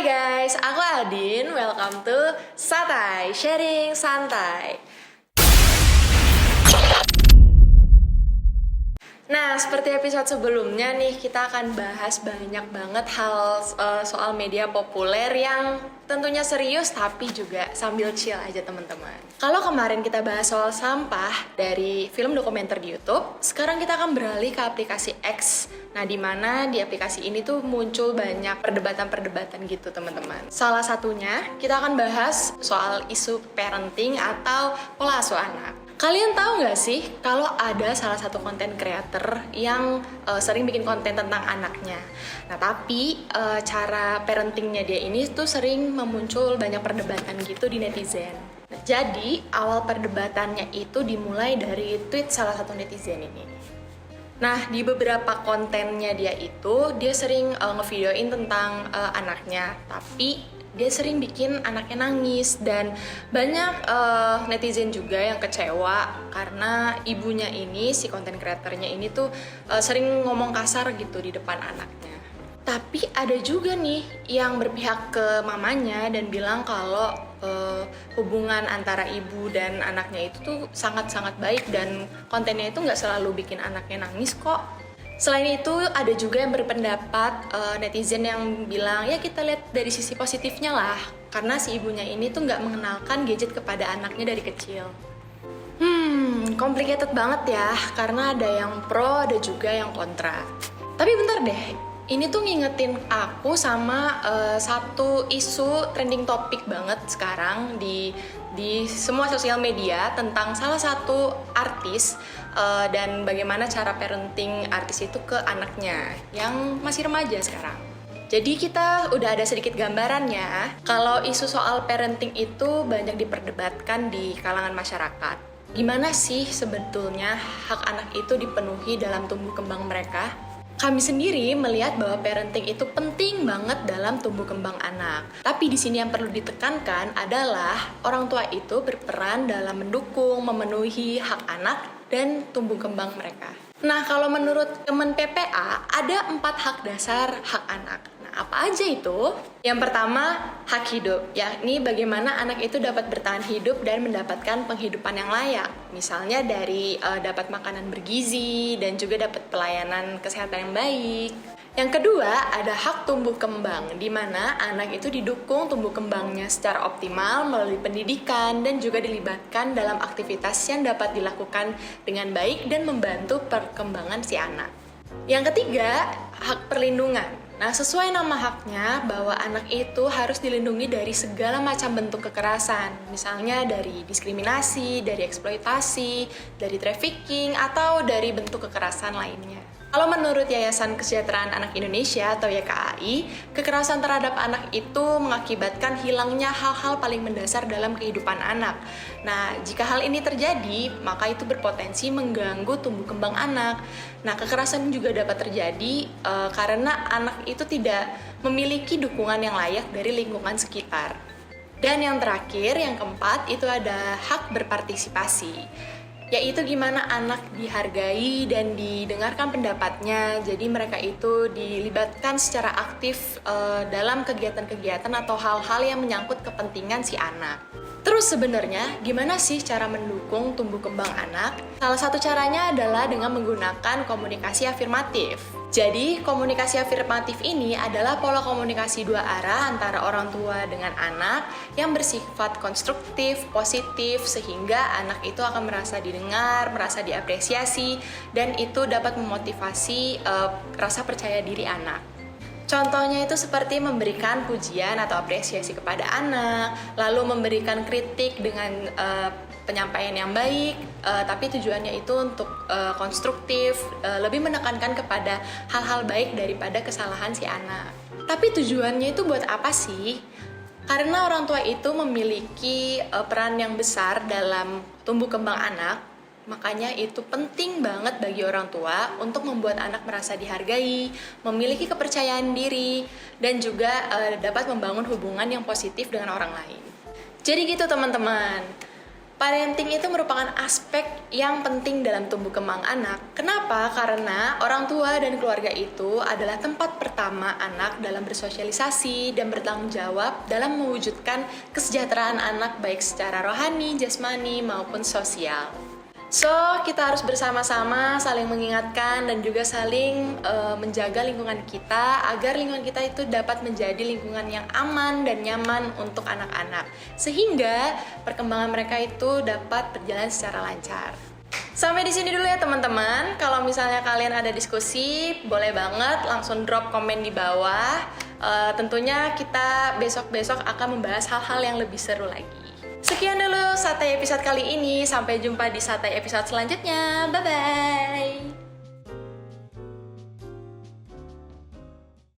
Hai guys, aku Adin. Welcome to Satai, Sharing Santai. Nah, seperti episode sebelumnya nih, kita akan bahas banyak banget hal soal media populer yang tentunya serius tapi juga sambil chill aja teman-teman. Kalau kemarin kita bahas soal sampah dari film dokumenter di YouTube, sekarang kita akan beralih ke aplikasi X. Nah, di mana di aplikasi ini tuh muncul banyak perdebatan-perdebatan gitu teman-teman. Salah satunya kita akan bahas soal isu parenting atau pola asuh anak. Kalian tahu nggak sih kalau ada salah satu konten creator yang sering bikin konten tentang anaknya. Nah, tapi cara parentingnya dia ini tuh sering memuncul banyak perdebatan gitu di netizen. Nah, jadi awal perdebatannya itu dimulai dari tweet salah satu netizen ini. Nah, di beberapa kontennya dia sering ngevideoin tentang anaknya, tapi dia sering bikin anaknya nangis dan banyak netizen juga yang kecewa karena ibunya ini, si konten kreatornya ini tuh sering ngomong kasar gitu di depan anaknya. Tapi ada juga nih yang berpihak ke mamanya dan bilang kalau hubungan antara ibu dan anaknya itu tuh sangat-sangat baik dan kontennya itu nggak selalu bikin anaknya nangis kok. Selain itu ada juga yang berpendapat netizen yang bilang ya kita lihat dari sisi positifnya lah, karena si ibunya ini tuh nggak mengenalkan gadget kepada anaknya dari kecil. Complicated banget ya, karena ada yang pro ada juga yang kontra. Tapi bentar deh, ini tuh ngingetin aku sama satu isu trending topik banget sekarang di semua sosial media tentang salah satu artis dan bagaimana cara parenting artis itu ke anaknya yang masih remaja sekarang. Jadi kita udah ada sedikit gambarannya kalau isu soal parenting itu banyak diperdebatkan di kalangan masyarakat. Gimana sih sebetulnya hak anak itu dipenuhi dalam tumbuh kembang mereka? Kami sendiri melihat bahwa parenting itu penting banget dalam tumbuh kembang anak. Tapi di sini yang perlu ditekankan adalah orang tua itu berperan dalam mendukung, memenuhi hak anak dan tumbuh kembang mereka. Nah, kalau menurut Kemen PPA ada 4 hak dasar hak anak. Nah, apa aja itu? Yang pertama, hak hidup, yakni bagaimana anak itu dapat bertahan hidup dan mendapatkan penghidupan yang layak. Misalnya dari dapat makanan bergizi dan juga dapat pelayanan kesehatan yang baik. Yang kedua, ada hak tumbuh kembang, di mana anak itu didukung tumbuh kembangnya secara optimal melalui pendidikan dan juga dilibatkan dalam aktivitas yang dapat dilakukan dengan baik dan membantu perkembangan si anak. Yang ketiga, hak perlindungan. Nah, sesuai nama haknya bahwa anak itu harus dilindungi dari segala macam bentuk kekerasan, misalnya dari diskriminasi, dari eksploitasi, dari trafficking, atau dari bentuk kekerasan lainnya. Kalau menurut Yayasan Kesejahteraan Anak Indonesia atau YKAI, kekerasan terhadap anak itu mengakibatkan hilangnya hal-hal paling mendasar dalam kehidupan anak. Nah, jika hal ini terjadi, maka itu berpotensi mengganggu tumbuh kembang anak. Nah, kekerasan juga dapat terjadi karena anak itu tidak memiliki dukungan yang layak dari lingkungan sekitar. Dan yang terakhir, yang keempat, itu ada hak berpartisipasi, yaitu gimana anak dihargai dan didengarkan pendapatnya, jadi mereka itu dilibatkan secara aktif dalam kegiatan-kegiatan atau hal-hal yang menyangkut kepentingan si anak. Terus sebenarnya gimana sih cara mendukung tumbuh kembang anak? Salah satu caranya adalah dengan menggunakan komunikasi afirmatif. Jadi, komunikasi afirmatif ini adalah pola komunikasi dua arah antara orang tua dengan anak yang bersifat konstruktif, positif, sehingga anak itu akan merasa didengar, merasa diapresiasi, dan itu dapat memotivasi rasa percaya diri anak. Contohnya itu seperti memberikan pujian atau apresiasi kepada anak, lalu memberikan kritik dengan penyampaian yang baik, tapi tujuannya itu untuk konstruktif, lebih menekankan kepada hal-hal baik daripada kesalahan si anak. Tapi tujuannya itu buat apa sih? Karena orang tua itu memiliki peran yang besar dalam tumbuh kembang anak, makanya itu penting banget bagi orang tua untuk membuat anak merasa dihargai, memiliki kepercayaan diri, dan juga dapat membangun hubungan yang positif dengan orang lain. Jadi gitu teman-teman. Parenting itu merupakan aspek yang penting dalam tumbuh kembang anak. Kenapa? Karena orang tua dan keluarga itu adalah tempat pertama anak dalam bersosialisasi dan bertanggung jawab dalam mewujudkan kesejahteraan anak baik secara rohani, jasmani, maupun sosial. So, kita harus bersama-sama saling mengingatkan dan juga saling menjaga lingkungan kita agar lingkungan kita itu dapat menjadi lingkungan yang aman dan nyaman untuk anak-anak. Sehingga perkembangan mereka itu dapat berjalan secara lancar. Sampai di sini dulu ya teman-teman. Kalau misalnya kalian ada diskusi, boleh banget langsung drop komen di bawah. Tentunya kita besok-besok akan membahas hal-hal yang lebih seru lagi. Sekian dulu Satai episode kali ini. Sampai jumpa di Satai episode selanjutnya. Bye-bye.